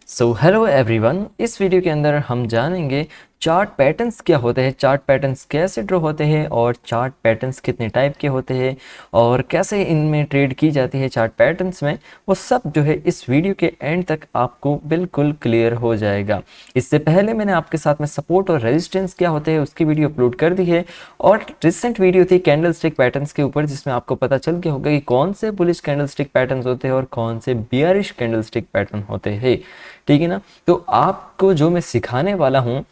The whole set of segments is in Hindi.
सो हेलो एवरीवन, इस वीडियो के अंदर हम जानेंगे चार्ट पैटर्न्स क्या होते हैं, चार्ट पैटर्न्स कैसे ड्रॉ होते हैं और चार्ट पैटर्न्स कितने टाइप के होते हैं और कैसे इनमें ट्रेड की जाती है चार्ट पैटर्न्स में। वो सब जो है इस वीडियो के एंड तक आपको बिल्कुल क्लियर हो जाएगा। इससे पहले मैंने आपके साथ में सपोर्ट और रेजिस्टेंस क्या होते हैं उसकी वीडियो अपलोड कर दी है और रिसेंट वीडियो थी कैंडल स्टिक पैटर्न्स के ऊपर, जिसमें आपको पता चल गया होगा कि कौन से बुलिश कैंडल स्टिक पैटर्न्स होते हैं और कौन से बियरिश कैंडल स्टिक पैटर्न होते हैं। ठीक है ना। तो आपको जो मैं सिखाने वाला हूँ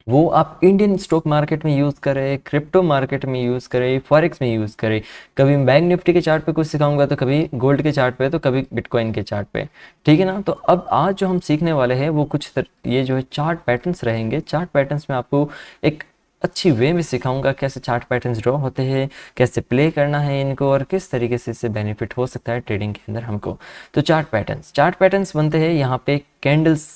वो आप इंडियन स्टॉक मार्केट में यूज़ करें, क्रिप्टो मार्केट में यूज़ करें, फॉरेक्स में यूज़ करें। कभी बैंक निफ्टी के चार्ट पे कुछ सिखाऊंगा तो कभी गोल्ड के चार्ट पे तो कभी बिटकॉइन के चार्ट पे। ठीक है ना। तो अब आज जो हम सीखने वाले हैं वो ये जो है चार्ट पैटर्न्स रहेंगे। चार्ट पैटर्न्स में आपको एक अच्छी वे में सिखाऊंगा कैसे चार्ट पैटर्न्स ड्रॉ होते हैं, कैसे प्ले करना है इनको और किस तरीके से इससे बेनिफिट हो सकता है ट्रेडिंग के अंदर हमको। तो चार्ट पैटर्न्स बनते हैं यहाँ पे कैंडल्स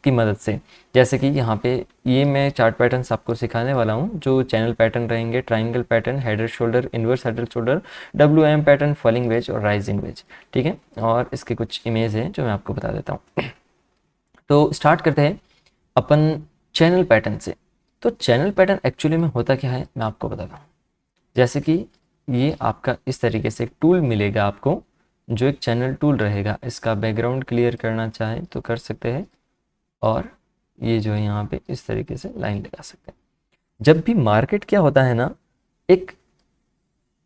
की मदद से। जैसे कि यहाँ पे ये मैं चार्ट पैटर्न्स आपको सिखाने वाला हूँ जो चैनल पैटर्न रहेंगे, triangle pattern, header shoulder, inverse header shoulder, WM pattern, falling veg और राइजिंग वेज। ठीक है। और इसके कुछ इमेज हैं जो मैं आपको बता देता हूँ। तो स्टार्ट करते हैं अपन चैनल पैटर्न से। तो चैनल पैटर्न एक्चुअली में होता क्या है मैं आपको बताता हूँ। जैसे कि ये आपका इस तरीके से एक टूल मिलेगा आपको जो एक चैनल टूल रहेगा। इसका बैकग्राउंड क्लियर करना चाहे तो कर सकते हैं और ये जो है यहाँ पे इस तरीके से लाइन लगा सकते हैं। जब भी मार्केट क्या होता है ना, एक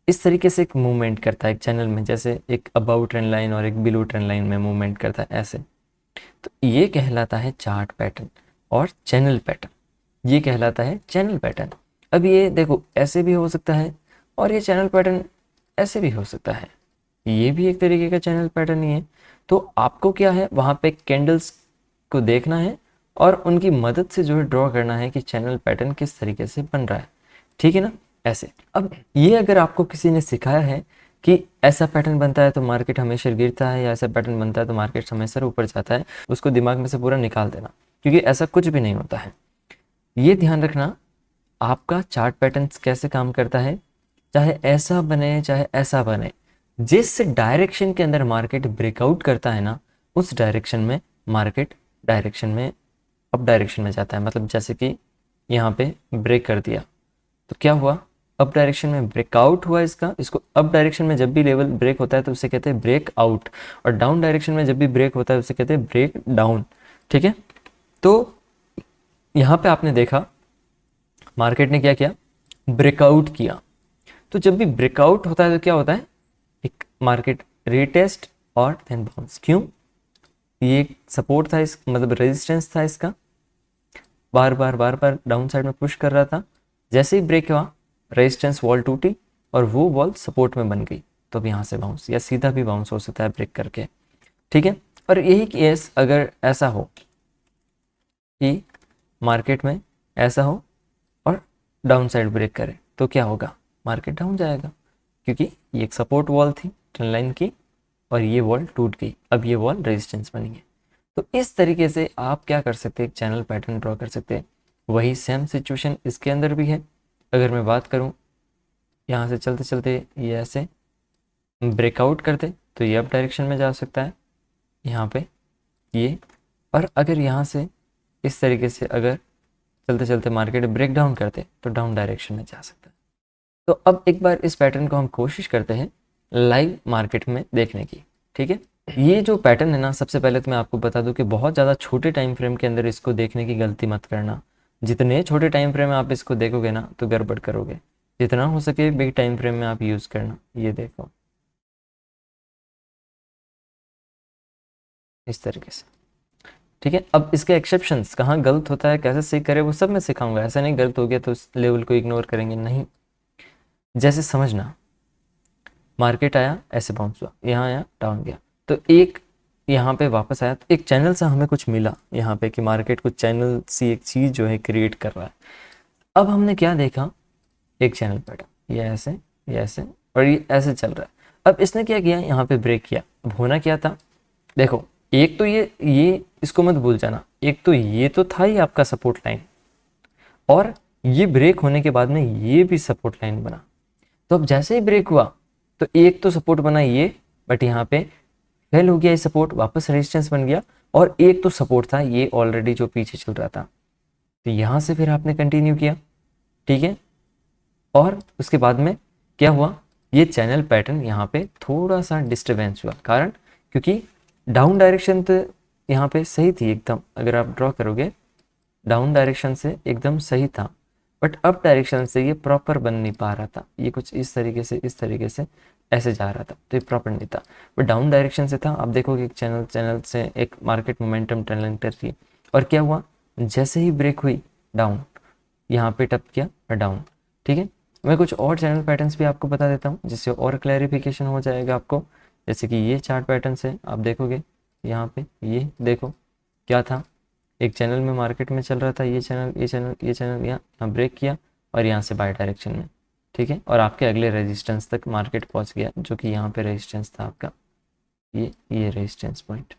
इस तरीके से एक मूवमेंट करता है एक चैनल में, जैसे एक अबाउ ट्रेंड लाइन और एक बिलो ट्रेंड लाइन में मूवमेंट करता है ऐसे। तो ये कहलाता है चार्ट पैटर्न और चैनल पैटर्न। ये कहलाता है चैनल पैटर्न। अब ये देखो ऐसे भी हो सकता है और ये चैनल पैटर्न ऐसे भी हो सकता है। ये भी एक तरीके का चैनल पैटर्न ही है। तो आपको क्या है वहाँ पे कैंडल्स को देखना है और उनकी मदद से जो है ड्रॉ करना है कि चैनल पैटर्न किस तरीके से बन रहा है। ठीक है ना। ऐसे अब ये अगर आपको किसी ने सिखाया है कि ऐसा पैटर्न बनता है तो मार्केट हमेशा गिरता है या ऐसा पैटर्न बनता है तो मार्केट हमेशा ऊपर जाता है, उसको दिमाग में से पूरा निकाल देना, क्योंकि ऐसा कुछ भी नहीं होता है। ये ध्यान रखना आपका चार्ट पैटर्न कैसे काम करता है, चाहे ऐसा बने चाहे ऐसा बने, जिस डायरेक्शन के अंदर मार्केट ब्रेकआउट करता है ना उस डायरेक्शन में मार्केट डायरेक्शन में अप डायरेक्शन में जाता है। मतलब जैसे कि यहाँ पे ब्रेक कर दिया तो क्या हुआ, अप डायरेक्शन में ब्रेकआउट हुआ इसको अप डायरेक्शन में जब भी लेवल ब्रेक होता है तो उसे कहते हैं ब्रेक आउट, और डाउन डायरेक्शन में जब भी ब्रेक होता है उसे कहते हैं ब्रेक डाउन। ठीक है। तो यहाँ पे आपने देखा मार्केट ने क्या किया, ब्रेकआउट किया। तो जब भी ब्रेकआउट होता है तो क्या होता है, एक मार्केट रीटेस्ट और देन बाउंस। क्यों, ये सपोर्ट था, इस मतलब रेजिस्टेंस था इसका, बार बार डाउन साइड में पुश कर रहा था। जैसे ही ब्रेक हुआ रेजिस्टेंस वॉल टूटी और वो वॉल सपोर्ट में बन गई, तो अब यहाँ से बाउंस या सीधा भी बाउंस हो सकता है ब्रेक करके। ठीक है। और यही केस अगर ऐसा हो कि मार्केट में ऐसा हो और डाउन साइड ब्रेक करे तो क्या होगा, मार्केट डाउन जाएगा, क्योंकि ये एक सपोर्ट वॉल थी ट्रेंड लाइन की और ये वॉल टूट गई, अब ये वॉल रेजिस्टेंस बनी है। तो इस तरीके से आप क्या कर सकते हैं, एक चैनल पैटर्न ड्रॉ कर सकते हैं। वही सेम सिचुएशन इसके अंदर भी है। अगर मैं बात करूं यहाँ से चलते चलते ये ऐसे ब्रेकआउट करते तो ये अप डायरेक्शन में जा सकता है यहाँ पे ये, और अगर यहाँ से इस तरीके से अगर चलते चलते मार्केट ब्रेक डाउन करते तो डाउन डायरेक्शन में जा सकता है। तो अब एक बार इस पैटर्न को हम कोशिश करते हैं लाइव मार्केट में देखने की। ठीक है। ये जो पैटर्न है ना, सबसे पहले तो मैं आपको बता दूं कि बहुत ज़्यादा छोटे टाइम फ्रेम के अंदर इसको देखने की गलती मत करना। जितने छोटे टाइम फ्रेम में आप इसको देखोगे ना तो गड़बड़ करोगे। जितना हो सके बिग टाइम फ्रेम में आप यूज़ करना। ये देखो इस तरीके से। ठीक है। अब इसके एक्सेप्शंस कहाँ गलत होता है, कैसे सही करे, वो सब मैं सिखाऊंगा। ऐसा नहीं गलत हो गया तो उस लेवल को इग्नोर करेंगे, नहीं। जैसे समझना, मार्केट आया ऐसे बाउंस हुआ, यहाँ आया डाउन गया, तो एक यहाँ पे वापस आया तो एक चैनल सा हमें कुछ मिला यहाँ पे कि मार्केट कुछ चैनल सी एक चीज़ जो है क्रिएट कर रहा है। अब हमने क्या देखा, एक चैनल पैटर्न ये ऐसे और ये ऐसे चल रहा है। अब इसने क्या किया, यहाँ पे ब्रेक किया। अब होना क्या था, देखो एक तो ये इसको मत भूल जाना, एक तो ये तो था ही आपका सपोर्ट लाइन और ये ब्रेक होने के बाद में ये भी सपोर्ट लाइन बना। तो अब जैसे ही ब्रेक हुआ तो एक तो सपोर्ट बना ये, बट यहाँ पे फेल हो गया ये सपोर्ट, वापस रेजिस्टेंस बन गया और एक तो सपोर्ट था, ये ऑलरेडी जो पीछे चल रहा था। तो यहाँ से फिर आपने कंटिन्यू किया, ठीक है। और उसके बाद में क्या हुआ, ये चैनल पैटर्न यहाँ पे थोड़ा सा डिस्टर्बेंस हुआ, कारण क्योंकि डाउन डायरेक्शन तो यहाँ पे सही थी एकदम, अगर आप ड्रॉ करोगे डाउन डायरेक्शन से एकदम सही था, बट अप डायरेक्शन से ये प्रॉपर बन नहीं पा रहा था, ये कुछ इस तरीके से ऐसे जा रहा था, तो ये प्रॉपर नहीं था। बट डाउन डायरेक्शन से था। आप देखोगे एक चैनल से एक मार्केट मोमेंटम ट्रेंड कर रही है, और क्या हुआ, जैसे ही ब्रेक हुई डाउन, यहाँ पे टप किया और डाउन, ठीक है। मैं कुछ और चैनल पैटर्न्स भी आपको बता देता हूँ, जिससे और क्लैरिफिकेशन हो जाएगा आपको। जैसे कि ये चार्ट पैटर्न से आप देखोगे, यहाँ पे ये देखो क्या था, एक चैनल में मार्केट में चल रहा था, ये चैनल यहाँ ब्रेक किया और यहाँ से बाय डायरेक्शन में, ठीक है। और आपके अगले रेजिस्टेंस तक मार्केट पहुँच गया, जो कि यहाँ पे रेजिस्टेंस था आपका, ये रेजिस्टेंस पॉइंट,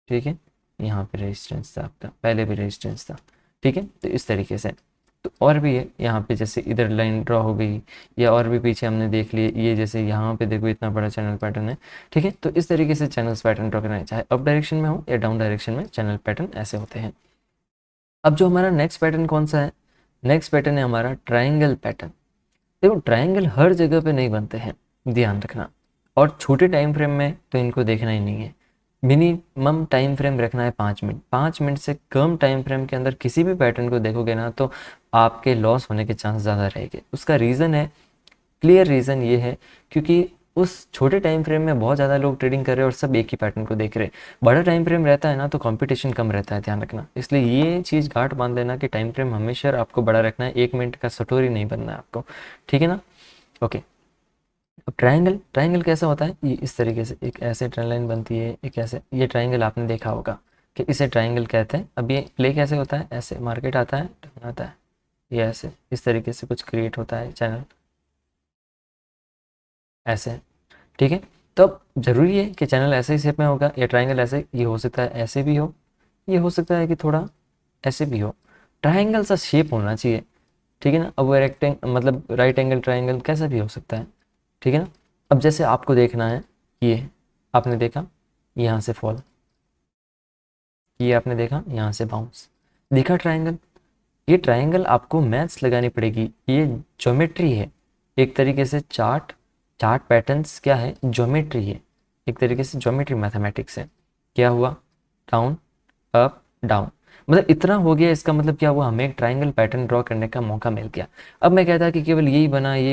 ठीक है। यहाँ पे रेजिस्टेंस था आपका, पहले भी रेजिस्टेंस था, ठीक है। तो इस तरीके से तो और भी है, यहाँ पे जैसे इधर लाइन ड्रॉ हो गई, या और भी पीछे हमने देख लिए, ये जैसे यहाँ पे देखो इतना बड़ा चैनल पैटर्न है, ठीक है। तो इस तरीके से चैनल्स पैटर्न ड्रॉ करना है, चाहे अप डायरेक्शन में हो या डाउन डायरेक्शन में, चैनल पैटर्न ऐसे होते हैं। अब जो हमारा नेक्स्ट पैटर्न कौन सा है, नेक्स्ट पैटर्न है हमारा ट्राइंगल पैटर्न। देखो ट्राइंगल हर जगह पे नहीं बनते हैं, ध्यान रखना, और छोटे टाइम फ्रेम में तो इनको देखना ही नहीं है। मिनिमम टाइम फ्रेम रखना है 5 मिनट, 5 मिनट से कम टाइम फ्रेम के अंदर किसी भी पैटर्न को देखोगे ना, तो आपके लॉस होने के चांस ज़्यादा रहेंगे। उसका रीज़न है, क्लियर रीज़न ये है, क्योंकि उस छोटे टाइम फ्रेम में बहुत ज़्यादा लोग ट्रेडिंग कर रहे हैं और सब एक ही पैटर्न को देख रहे हैं। बड़ा टाइम फ्रेम रहता है ना, तो कंपटीशन कम रहता है, ध्यान रखना। इसलिए ये चीज़ गांठ बांध लेना कि टाइम फ्रेम हमेशा आपको बड़ा रखना है, 1 मिनट का सटोरी नहीं बनना है आपको, ठीक है ना। ओके, अब ट्राइंगल कैसा होता है, ये इस तरीके से एक ऐसे ट्रेंड लाइन बनती है, एक ऐसे, ये ट्राइंगल आपने देखा होगा कि इसे ट्राइंगल कहते हैं। अब ये प्ले कैसे होता है, ऐसे मार्केट आता है, टर्न आता है, ये ऐसे इस तरीके से कुछ क्रिएट होता है चैनल, ऐसे, ठीक है। तो अब जरूरी है कि चैनल ऐसे ही शेप में होगा, या ट्राइंगल ऐसे, ये हो सकता है ऐसे भी हो, ये हो सकता है कि थोड़ा ऐसे भी हो, ट्राइंगल सा शेप होना चाहिए, ठीक है ना। अब वो मतलब राइट एंगल ट्राइंगल कैसा भी हो सकता है, ठीक है ना। अब जैसे आपको देखना है, ये आपने देखा यहाँ से फॉल, ये आपने देखा यहाँ से बाउंस, दिखा ट्राइंगल। ये ट्राइंगल आपको मैथ्स लगानी पड़ेगी, ये ज्योमेट्री है एक तरीके से। चार्ट पैटर्न्स क्या है, ज्योमेट्री है एक तरीके से, ज्योमेट्री मैथमेटिक्स है। क्या हुआ, डाउन अप डाउन, मतलब इतना हो गया, इसका मतलब क्या हुआ, हमें एक ट्राइंगल पैटर्न ड्रॉ करने का मौका मिल गया। अब मैं कहता कि केवल यही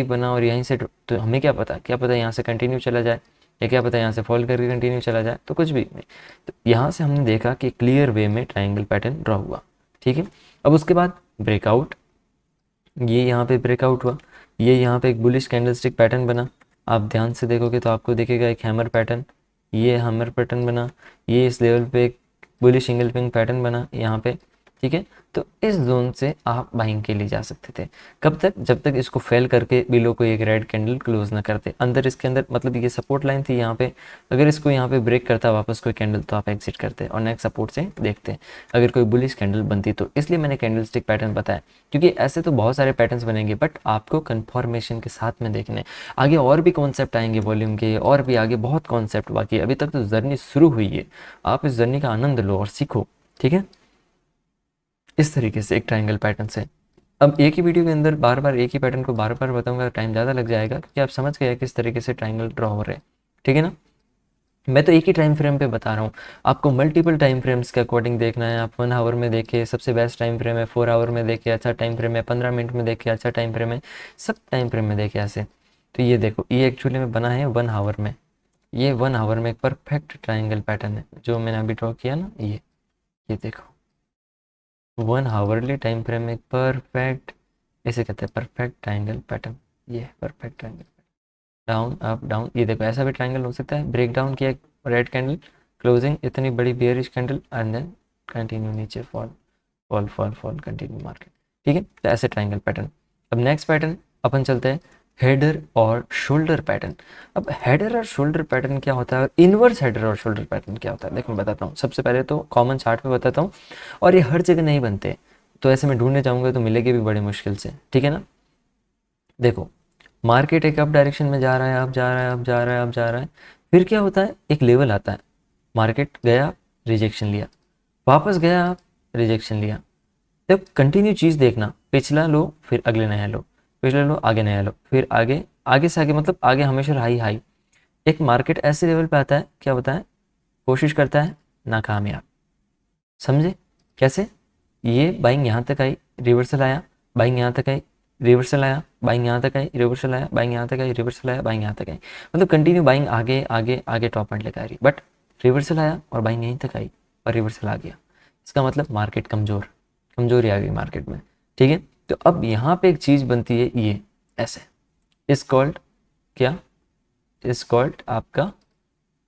बना और यहीं से, तो हमें क्या पता यहाँ से कंटिन्यू चला जाए, या क्या पता यहाँ से फॉल करके कंटिन्यू चला जाए, तो कुछ भी नहीं। तो यहाँ से हमने देखा कि क्लियर वे में ट्राइंगल पैटर्न ड्रॉ हुआ, ठीक है। अब उसके बाद ब्रेकआउट, ये यहाँ पे ब्रेकआउट हुआ, ये यहाँ पे एक बुलिश कैंडलस्टिक पैटर्न बना। आप ध्यान से देखोगे तो आपको दिखेगा एक हैमर पैटर्न, ये हैमर पैटर्न बना, ये इस लेवल पे एक बुलिश सिंगल पिंग पैटर्न बना यहाँ पे, ठीक है। तो इस जोन से आप बाइंग के लिए जा सकते थे, कब तक, जब तक इसको फेल करके बिलो को एक रेड कैंडल क्लोज ना करते अंदर, इसके अंदर मतलब ये सपोर्ट लाइन थी यहाँ पे, अगर इसको यहाँ पे ब्रेक करता वापस कोई कैंडल, तो आप एग्जिट करते और नेक्स्ट सपोर्ट से देखते अगर कोई बुलिश कैंडल बनती तो। इसलिए मैंने कैंडल स्टिक पैटर्न बताया, क्योंकि ऐसे तो बहुत सारे पैटर्न्स बनेंगे, बट आपको कन्फर्मेशन के साथ में देखने। आगे और भी कॉन्सेप्ट आएंगे वॉल्यूम के, और भी आगे बहुत कॉन्सेप्ट बाकी है, अभी तक तो जर्नी शुरू हुई है, आप इस जर्नी का आनंद लो और सीखो, ठीक है। इस तरीके से एक ट्राइंगल पैटर्न से। अब एक ही वीडियो के अंदर बार बार एक ही पैटर्न को बार बार बताऊंगा, टाइम ज़्यादा लग जाएगा, क्योंकि आप समझ गए किस तरीके से ट्राइंगल ड्रॉ हो रहे हैं, ठीक है ना। मैं तो एक ही टाइम फ्रेम पे बता रहा हूँ, आपको मल्टीपल टाइम फ्रेम्स के अकॉर्डिंग देखना है। आप 1 आवर में देखिए, सबसे बेस्ट टाइम फ्रेम है 4 आवर में देखिए, अच्छा टाइम फ्रेम है 15 मिनट में देखिए, अच्छा टाइम फ्रेम है, सब टाइम फ्रेम में देखिए ऐसे। तो ये देखो, ये एक्चुअली में बना है 1 आवर में, ये 1 आवर में एक परफेक्ट ट्राइंगल पैटर्न है जो मैंने अभी ड्रॉ किया ना, ये देखो 1 आवरली टाइम फ्रेम में परफेक्ट, इसे कहते हैं परफेक्ट ट्राइंगल पैटर्न, ये perfect triangle, down up down, ये देखो ऐसा भी ट्राइंगल हो सकता है। ब्रेक डाउन किया रेड कैंडल, क्लोजिंग इतनी बड़ी bearish candle, and then continue नीचे fall fall fall fall continue market, ठीक है। तो ऐसे ट्राइंगल पैटर्न। अब नेक्स्ट पैटर्न अपन चलते हैं हेडर और शोल्डर पैटर्न। अब हेडर और शोल्डर पैटर्न क्या होता है, और इनवर्स हेडर और शोल्डर पैटर्न क्या होता है, देखो मैं बताता हूँ। सबसे पहले तो कॉमन चार्ट पे बताता हूँ, और ये हर जगह नहीं बनते, तो ऐसे में ढूंढने जाऊंगा तो मिलेंगे भी बड़े मुश्किल से, ठीक है ना। देखो मार्केट एक अप डायरेक्शन में जा रहा है, अब जा रहा है, अब जा रहा है, अब जा रहा है, फिर क्या होता है, एक लेवल आता है, मार्केट गया, रिजेक्शन लिया, वापस गया आप, रिजेक्शन लिया। जब कंटिन्यू चीज़ देखना, पिछला लो फिर अगले नया लो, पिछला लो आगे नया लो, फिर आगे, आगे से आगे, मतलब आगे हमेशा हाई हाई। एक मार्केट ऐसे लेवल पे आता है, क्या होता है, कोशिश करता है, नाकामयाब। समझे कैसे? ये बाइंग यहाँ तक आई, रिवर्सल आया, बाइंग यहाँ तक आई, रिवर्सल आया, बाइंग यहाँ तक आई, रिवर्सल आया, बाइंग यहाँ तक आई, रिवर्सल आया, बाइंग यहाँ तक आई, मतलब कंटिन्यू बाइंग आगे आगे आगे टॉप पॉइंट लेकर आ रही, बट रिवर्सल आया और बाइंग यहीं तक आई और रिवर्सल आ गया। इसका मतलब मार्केट कमज़ोर, कमजोरी आ गई मार्केट में। ठीक है, तो अब यहाँ पे एक चीज़ बनती है, ये ऐसे इस कॉल्ड, क्या इस कॉल्ड आपका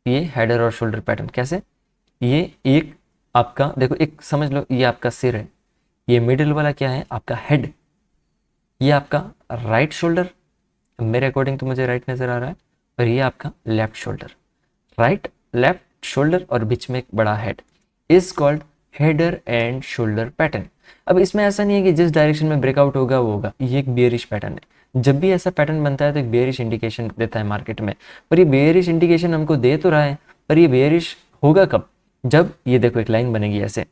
ये हेडर और शोल्डर पैटर्न। कैसे? ये एक आपका देखो, एक समझ लो, ये आपका सिर है, ये मिडिल वाला क्या है, आपका हेड, ये आपका राइट शोल्डर, मेरे अकॉर्डिंग तो मुझे राइट नज़र आ रहा है, और ये आपका left shoulder, right left shoulder और बीच में एक बड़ा head, is called header and shoulder pattern. अब इसमें ऐसा नहीं है कि जिस डायरेक्शन में ब्रेकआउट होगा वो होगा, ये एक बेयरिश पैटर्न है। जब भी ऐसा पैटर्न बनता है तो एक बेयरिश इंडिकेशन देता है मार्केट में, पर ये बेयरिश इंडिकेशन हमको दे तो रहा है, पर ये बेयरिश होगा कब? जब ये देखो एक लाइन बनेगी ऐसे,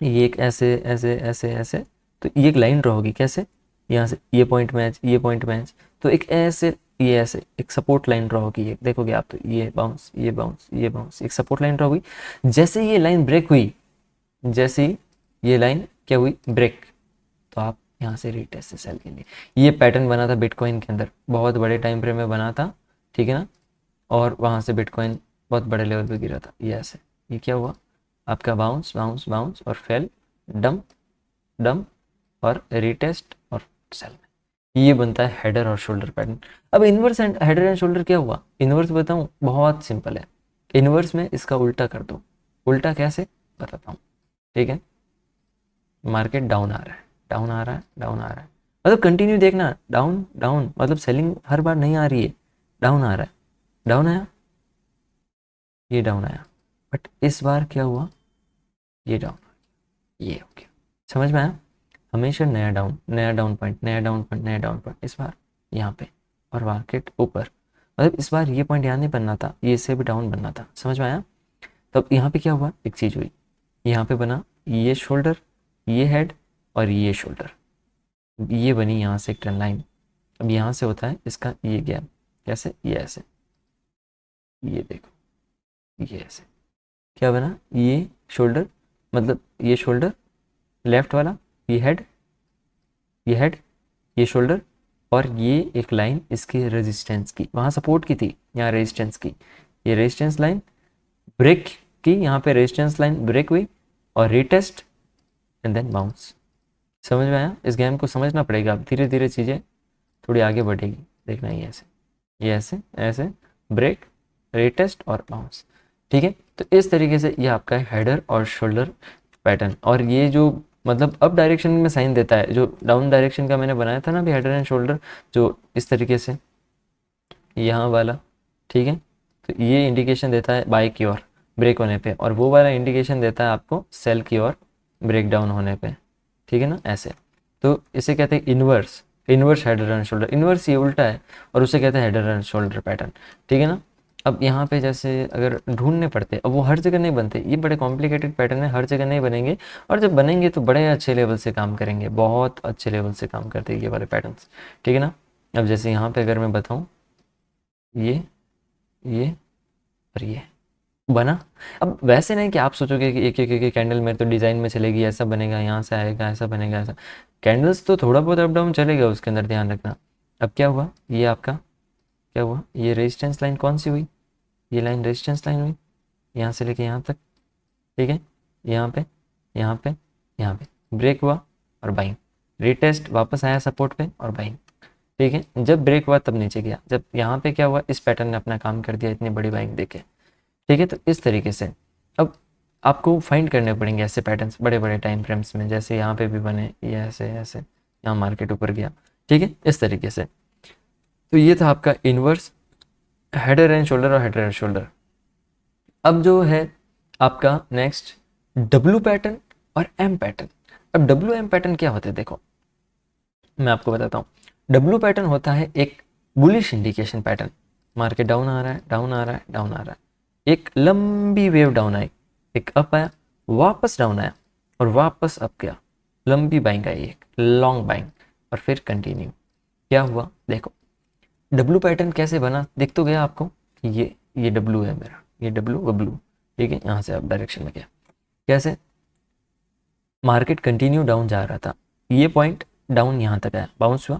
ये एक ऐसे ऐसे ऐसे ऐसे, तो ये एक लाइन ड्रॉ होगी कैसे, यहाँ से ये पॉइंट मैच, ये पॉइंट मैच, तो एक ऐसे, ये ऐसे एक सपोर्ट लाइन ड्रॉ होगी, ये देखोगे आप, तो ये बाउंस, ये बाउंस, ये बाउंस, एक सपोर्ट लाइन ड्रॉ हुई। जैसे ये लाइन ब्रेक हुई, जैसे ही ये लाइन क्या हुई, ब्रेक, तो आप यहाँ से रीटेस्ट से सेल के लिए, ये पैटर्न बना था बिटकॉइन के अंदर, बहुत बड़े टाइम फ्रेम में बना था, ठीक है ना, और वहाँ से बिटकॉइन बहुत बड़े लेवल पे गिरा था, ये ऐसे, ये क्या हुआ आपका, बाउंस बाउंस बाउंस और फेल, डंप डंप और रीटेस्ट और सेल में, ये बनता है हेडर और शोल्डर पैटर्न। अब inverse and header and shoulder क्या हुआ, इन्वर्स बताऊँ, बहुत सिंपल है, इन्वर्स में इसका उल्टा कर दो। उल्टा कैसे बताता हूँ, ठीक है, मार्केट डाउन आ रहा है, डाउन आ रहा है, डाउन आ रहा है, मतलब कंटिन्यू देखना, डाउन डाउन, मतलब सेलिंग हर बार नहीं आ रही है, डाउन आ रहा है, डाउन आया, ये डाउन आया, बट इस बार क्या हुआ, ये डाउन, ये हो गया। समझ में आया? हमेशा नया डाउन, नया डाउन पॉइंट, नया डाउन पॉइंट, नया डाउन पॉइंट, इस बार यहाँ पे, और मार्केट ऊपर, मतलब इस बार ये पॉइंट यहाँ नहीं बनना था, ये इससे भी डाउन बनना था। समझ में आया? तब यहाँ पे क्या हुआ, एक चीज़ हुई, यहाँ पे बना ये शोल्डर, ये हेड और ये शोल्डर, ये बनी यहाँ से एक ट्रेंड लाइन। अब यहाँ से होता है इसका ये गैप, कैसे, ये ऐसे, ये देखो, ये ऐसे, क्या बना, ये शोल्डर, मतलब ये शोल्डर लेफ्ट वाला, ये हेड, ये हेड, ये शोल्डर, और ये एक लाइन इसकी रेजिस्टेंस की, वहाँ सपोर्ट की थी, यहाँ रेजिस्टेंस की, ये रेजिस्टेंस लाइन ब्रेक की, यहाँ पे रेजिस्टेंस लाइन ब्रेक हुई और रीटेस्ट एंड देन बाउंस। समझ में आया? इस गेम को समझना पड़ेगा, धीरे धीरे चीज़ें थोड़ी आगे बढ़ेगी, देखना, ये ऐसे, ये ऐसे ऐसे, ब्रेक, रीटेस्ट और बाउंस। ठीक है, तो इस तरीके से ये आपका हेडर और शोल्डर पैटर्न, और ये जो मतलब अप डायरेक्शन में साइन देता है, जो डाउन डायरेक्शन का मैंने बनाया था ना अभी, हेडर एंड शोल्डर, जो इस तरीके से यहाँ वाला, ठीक है, तो ये इंडिकेशन देता है बाय की ओर ब्रेक होने पे, और वो वाला इंडिकेशन देता है आपको सेल की ओर ब्रेक डाउन होने पे। ठीक है ना, ऐसे, तो इसे कहते हैं inverse, inverse header and shoulder, inverse ये उल्टा है, और उसे कहते हैं हेडर एंड शोल्डर पैटर्न। ठीक है ना, अब यहाँ पे जैसे अगर ढूंढने पड़ते, अब वो हर जगह नहीं बनते, ये बड़े कॉम्प्लिकेटेड पैटर्न है, हर जगह नहीं बनेंगे, और जब बनेंगे तो बड़े अच्छे लेवल से काम करेंगे, बहुत अच्छे लेवल से काम करते हैं ये वाले पैटर्न्स। ठीक है ना, अब जैसे यहाँ पे अगर मैं बताऊँ, ये और ये बना, अब वैसे नहीं कि आप सोचोगे कि एक एक एक कैंडल मेरे तो डिज़ाइन में चलेगी, ऐसा बनेगा, यहाँ से आएगा, ऐसा बनेगा, ऐसा, कैंडल्स तो थोड़ा बहुत अप डाउन चलेगा, उसके अंदर ध्यान रखना। अब क्या हुआ, ये आपका क्या हुआ, ये रेजिस्टेंस लाइन कौन सी हुई, ये लाइन रेजिस्टेंस लाइन हुई, यहाँ से लेके यहाँ तक, ठीक है, यहाँ पे, यहाँ पे, यहाँ पे ब्रेक हुआ और बाइंग, रीटेस्ट, वापस आया सपोर्ट पे और बाइंग। ठीक है, जब ब्रेक हुआ तब नीचे गया, जब यहाँ पे क्या हुआ, इस पैटर्न ने अपना काम कर दिया, इतनी बड़ी बाइंग देके। ठीक है, तो इस तरीके से अब आपको फाइंड करने पड़ेंगे ऐसे पैटर्न्स बड़े बड़े टाइम फ्रेम्स में, जैसे यहाँ पे भी बने, ये ऐसे ऐसे, यहाँ मार्केट ऊपर गया। ठीक है, इस तरीके से। तो ये था आपका इन्वर्स हेडर एंड शोल्डर और हेडर एंड शोल्डर। अब जो है आपका नेक्स्ट डब्ल्यू पैटर्न और एम पैटर्न। अब डब्ल्यू एम पैटर्न क्या होते हैं, देखो मैं आपको बताता हूँ। डब्ल्यू पैटर्न होता है एक bullish indication pattern, market down आ रहा है, डाउन आ रहा है, डाउन आ रहा है, एक लंबी वेव डाउन आई, एक अप आया, वापस डाउन आया और वापस अप गया, लंबी बाइंग आई, एक लॉन्ग बाइंग, और फिर कंटिन्यू। क्या हुआ देखो, डब्लू पैटर्न कैसे बना दिख तो गया आपको कि ये डब्लू है मेरा, ये डब्लू, ठीक है। यहाँ से अप डायरेक्शन में गया, कैसे मार्केट कंटिन्यू डाउन जा रहा था, ये पॉइंट डाउन यहाँ तक आया, बाउंस हुआ,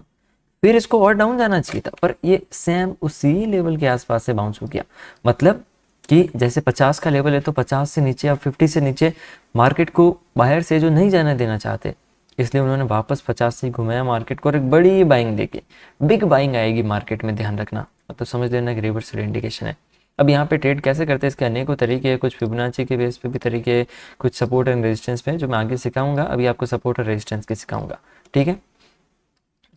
फिर इसको और डाउन जाना चाहिए था, पर ये सेम उसी लेवल के आसपास से बाउंस हो गया। मतलब कि जैसे 50 का लेवल है तो 50 से नीचे या 50 से नीचे मार्केट को बाहर से जो नहीं जाने देना चाहते, इसलिए उन्होंने वापस 50 से ही घुमाया मार्केट को और एक बड़ी बाइंग देके, बिग बाइंग आएगी मार्केट में, ध्यान रखना। मतलब समझ लेना कि रिवर्सल इंडिकेशन है। अब यहाँ पे ट्रेड कैसे करते हैं इसके अनेकों तरीके हैं, कुछ फिबोनाची के बेस पे भी तरीके, कुछ सपोर्ट एंड रेजिस्टेंस पे, जो मैं आगे सिखाऊंगा। अभी आपको सपोर्ट और रेजिस्टेंस के सिखाऊंगा, ठीक है।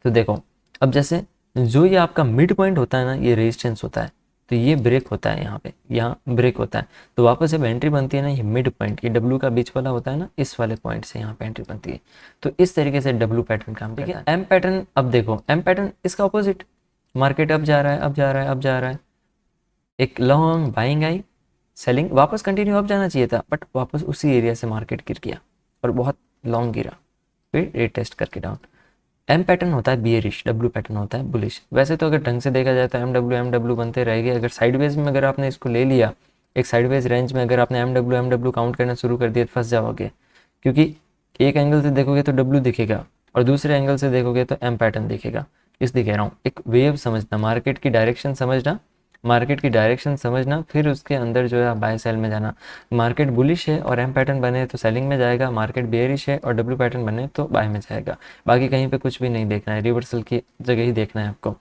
तो देखो, अब जैसे जो ये आपका मिड पॉइंट होता है ना, ये रेजिस्टेंस होता है, तो ये ब्रेक होता है, यहाँ पे यहाँ ब्रेक होता है, तो वापस जब एंट्री बनती है ना, ये मिड पॉइंट, ये डब्लू का बीच वाला होता है ना, इस वाले पॉइंट से यहाँ पे एंट्री बनती है। तो इस तरीके से डब्लू पैटर्न काम करता है। एम पैटर्न, अब देखो एम पैटर्न इसका ऑपोजिट, मार्केट अब जा रहा है, अब जा रहा है, अब जा रहा है, एक लॉन्ग बाइंग आई, सेलिंग, वापस कंटिन्यू अप जाना चाहिए था, बट वापस उसी एरिया से मार्केट गिर गया और बहुत लॉन्ग गिरा, फिर रीटेस्ट करके डाउन। एम पैटर्न होता है बियरिश, डब्ल्यू पैटर्न होता है बुलिश। वैसे तो अगर ढंग से देखा जाए तो एम डब्ल्यू बनते रहेंगे। अगर साइडवेज में अगर आपने इसको ले लिया, एक साइडवेज रेंज में अगर आपने एम डब्ल्यू काउंट करना शुरू कर दिया तो फंस जाओगे, क्योंकि एक एंगल से देखोगे तो डब्ल्यू दिखेगा और दूसरे एंगल से देखोगे तो एम पैटर्न दिखेगा। इसलिए कह रहा हूँ, एक वेव समझना, मार्केट की डायरेक्शन समझना, मार्केट की डायरेक्शन समझना, फिर उसके अंदर जो है बाय सेल में जाना। मार्केट बुलिश है और एम पैटर्न बने तो सेलिंग में जाएगा, मार्केट बेयरिश है और डब्ल्यू पैटर्न बने तो बाय में जाएगा। बाकी कहीं पे कुछ भी नहीं देखना है, रिवर्सल की जगह ही देखना है आपको।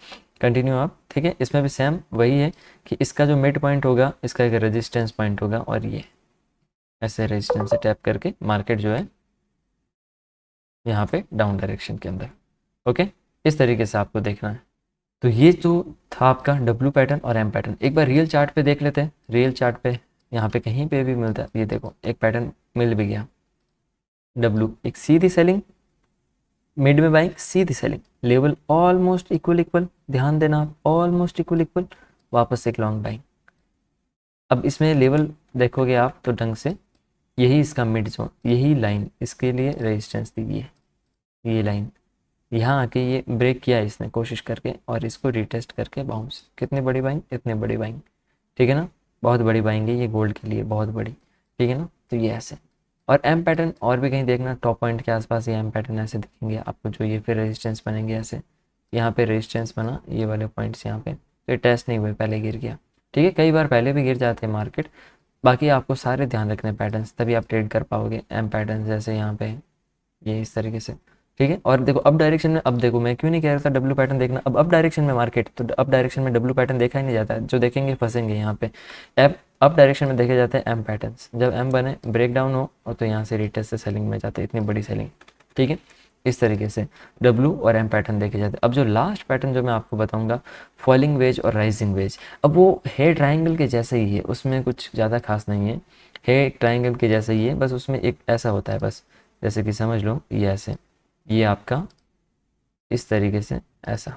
कंटिन्यू आप, ठीक है। इसमें भी सेम वही है कि इसका जो मिड पॉइंट होगा, इसका एक रेजिस्टेंस पॉइंट होगा, और ये ऐसे रेजिस्टेंस से टैप करके मार्केट जो है यहाँ पे डाउन डायरेक्शन के अंदर, ओके, इस तरीके से आपको देखना है। तो ये तो था आपका डब्लू पैटर्न और एम पैटर्न। एक बार रियल चार्ट पे देख लेते हैं। रियल चार्ट पे यहाँ पे कहीं पे भी मिलता है, ये देखो एक पैटर्न मिल भी गया, डब्लू, एक सीधी सेलिंग, मिड में बाइंग, सीधी selling, level almost equal equal, ध्यान देना आप, ऑलमोस्ट इक्वल इक्वल, वापस एक लॉन्ग बाइंग। अब इसमें लेवल देखोगे आप तो ढंग से, यही इसका मिड जोन, यही लाइन इसके लिए रेजिस्टेंस दी है, ये लाइन यहाँ आके ये ब्रेक किया इसने कोशिश करके, और इसको रिटेस्ट करके बाउंस। कितनी बड़ी बाइंग, इतने बड़ी बाइंग, ठीक है ना, बहुत बड़ी बाइंग है ये गोल्ड के लिए, बहुत बड़ी, ठीक है ना। तो ये ऐसे, और एम पैटर्न और भी कहीं देखना, टॉप पॉइंट के आसपास ये एम पैटर्न ऐसे दिखेंगे आपको, जो ये फिर रेजिस्टेंस बनेंगे ऐसे, यहाँ पे रेजिस्टेंस बना, ये वाले पॉइंट्स यहाँ पे, तो ये टेस्ट नहीं हुए, पहले गिर गया, ठीक है। कई बार पहले भी गिर जाते हैं मार्केट। बाकी आपको सारे ध्यान रखने पैटर्न्स, तभी आप ट्रेड कर पाओगे। एम पैटर्न जैसे यहाँ पे ये इस तरीके से, ठीक है। और देखो अप डायरेक्शन में, अब देखो मैं क्यों नहीं कह रहा था डब्ल्यू पैटर्न देखना, अब अप डायरेक्शन में मार्केट, तो अप डायरेक्शन में डब्ल्यू पैटर्न देखा ही नहीं जाता है, जो देखेंगे फंसेंगे यहाँ पे। अप डायरेक्शन में देखे जाते हैं एम पैटर्न्स, जब एम बने ब्रेक डाउन हो और तो यहाँ से रिटेस्ट से सेलिंग में जाते हैं, इतनी बड़ी सेलिंग, ठीक है। इस तरीके से डब्ल्यू और एम पैटर्न देखे जाते हैं। अब जो लास्ट पैटर्न जो मैं आपको बताऊंगा, फॉलिंग वेज और राइजिंग वेज, अब वो है ट्राइंगल के जैसे ही है, उसमें कुछ ज़्यादा खास नहीं है ट्राइंगल के जैसे ही है, बस उसमें एक ऐसा होता है, बस जैसे कि समझ लो ये ऐसे, ये आपका इस तरीके से ऐसा,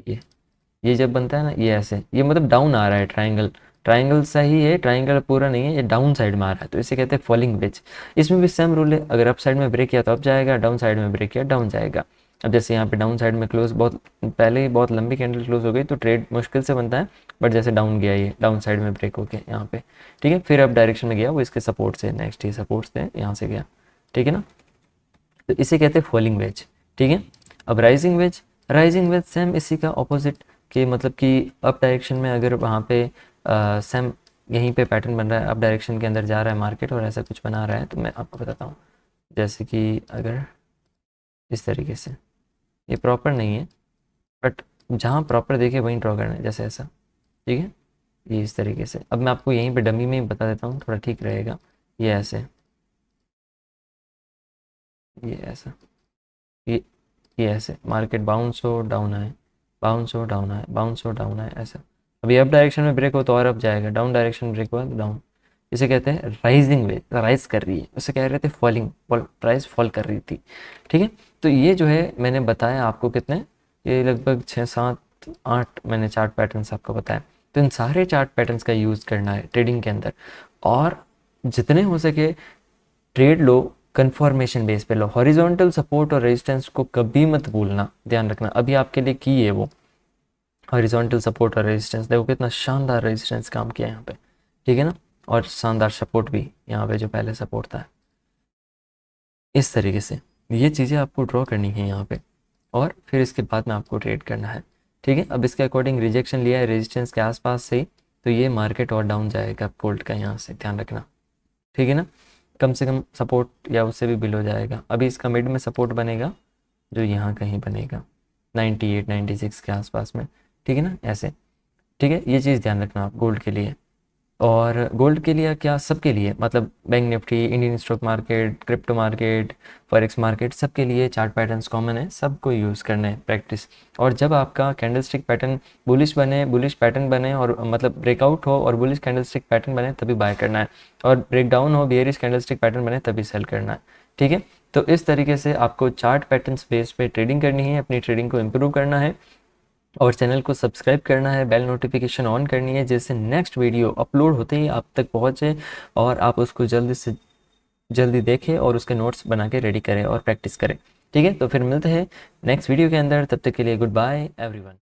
ये जब बनता है ना, ये ऐसे, ये मतलब डाउन आ रहा है, ट्राइंगल, ट्राइंगल सही है, ट्राइंगल पूरा नहीं है, ये डाउन साइड में आ रहा है, तो इसे कहते हैं फॉलिंग वेज। इसमें भी सेम रूल है, अगर अप साइड में ब्रेक किया तो अप जाएगा, डाउन साइड में ब्रेक किया डाउन जाएगा। अब जैसे यहाँ पे डाउन साइड में क्लोज, बहुत पहले ही बहुत लंबी कैंडल क्लोज हो गई तो ट्रेड मुश्किल से बनता है, बट जैसे डाउन गया, ये डाउन साइड में ब्रेक हो गया यहाँ पे, ठीक है, फिर अप डायरेक्शन में गया, वो इसके सपोर्ट से, नेक्स्ट ये सपोर्ट्स थे, यहाँ से गया, ठीक है ना, तो इसे कहते हैं फॉलिंग वेज, ठीक है। अब rising veg, rising veg same इसी का ऑपोजिट, कि मतलब कि अप डायरेक्शन में अगर वहाँ पे सेम यहीं पे पैटर्न बन रहा है, अप डायरेक्शन के अंदर जा रहा है मार्केट और ऐसा कुछ बना रहा है, तो मैं आपको बताता हूँ। जैसे कि अगर इस तरीके से, ये प्रॉपर नहीं है, बट जहाँ प्रॉपर देखे वहीं ड्रॉ करना है, जैसे ऐसा, ठीक है, ये इस तरीके से। अब मैं आपको यहीं पे डमी में ही बता देता हूँ, थोड़ा ठीक रहेगा। ये ऐसे, ये ऐसा, ये ये ऐसे, मार्केट बाउंस हो डाउन आए, बाउंस हो डाउन आए, बाउंस हो डाउन आए, ऐसा। अभी अप डायरेक्शन में ब्रेक हो तो और अप जाएगा, डाउन डायरेक्शन में ब्रेक हुआ तो डाउन। इसे कहते हैं राइजिंग वेज, राइज कर रही है, उसे कह रहे थे फॉलिंग, प्राइस फॉल कर रही थी, ठीक है। तो ये जो है मैंने बताया आपको कितने, ये लगभग 6 7 8 मैंने चार्ट पैटर्न्स आपको बताया। तो इन सारे चार्ट पैटर्न्स का यूज़ करना है ट्रेडिंग के अंदर, और जितने हो सके ट्रेड लो कंफर्मेशन बेस पे लो, हॉरिजॉन्टल सपोर्ट और रेजिस्टेंस को कभी मत भूलना, ध्यान रखना। अभी आपके लिए की है वो हॉरिजॉन्टल सपोर्ट और रेजिस्टेंस, देखो कितना शानदार रेजिस्टेंस काम किया यहाँ पे, ठीक है ना, और शानदार सपोर्ट भी यहाँ पे जो पहले सपोर्ट था। इस तरीके से ये चीज़ें आपको ड्रॉ करनी है यहाँ पे, और फिर इसके बाद में आपको ट्रेड करना है, ठीक है। अब इसके अकॉर्डिंग रिजेक्शन लिया है रेजिस्टेंस के आसपास से ही, तो ये मार्केट और डाउन जाएगा गोल्ड का यहाँ से, ध्यान रखना, ठीक है ना। कम से कम सपोर्ट या उससे भी बिलो जाएगा। अभी इसका मिड में सपोर्ट बनेगा जो यहाँ कहीं बनेगा 98 96 के आसपास में, ठीक है ना, ऐसे, ठीक है। ये चीज़ ध्यान रखना आप गोल्ड के लिए। और गोल्ड के लिए क्या, सबके लिए, मतलब bank Nifty, Indian stock market, crypto market, forex market, सबके लिए चार्ट पैटर्न्स कॉमन है, सबको यूज़ करना है प्रैक्टिस। और जब आपका कैंडलस्टिक पैटर्न बुलिश बने, बुलिश पैटर्न बने और मतलब ब्रेकआउट हो और बुलिश कैंडलस्टिक पैटर्न बने तभी बाय करना है, और ब्रेकडाउन हो, बेयरिश कैंडलस्टिक पैटर्न बने तभी सेल करना है, ठीक है। तो इस तरीके से आपको चार्ट पैटर्न्स बेस पे ट्रेडिंग करनी है, अपनी ट्रेडिंग को इम्प्रूव करना है, और चैनल को सब्सक्राइब करना है, बेल नोटिफिकेशन ऑन करनी है, जिससे नेक्स्ट वीडियो अपलोड होते ही आप तक पहुंचे और आप उसको जल्दी से जल्दी देखें और उसके नोट्स बना के रेडी करें और प्रैक्टिस करें, ठीक है। तो फिर मिलते हैं नेक्स्ट वीडियो के अंदर, तब तक के लिए गुड बाय एवरीवन।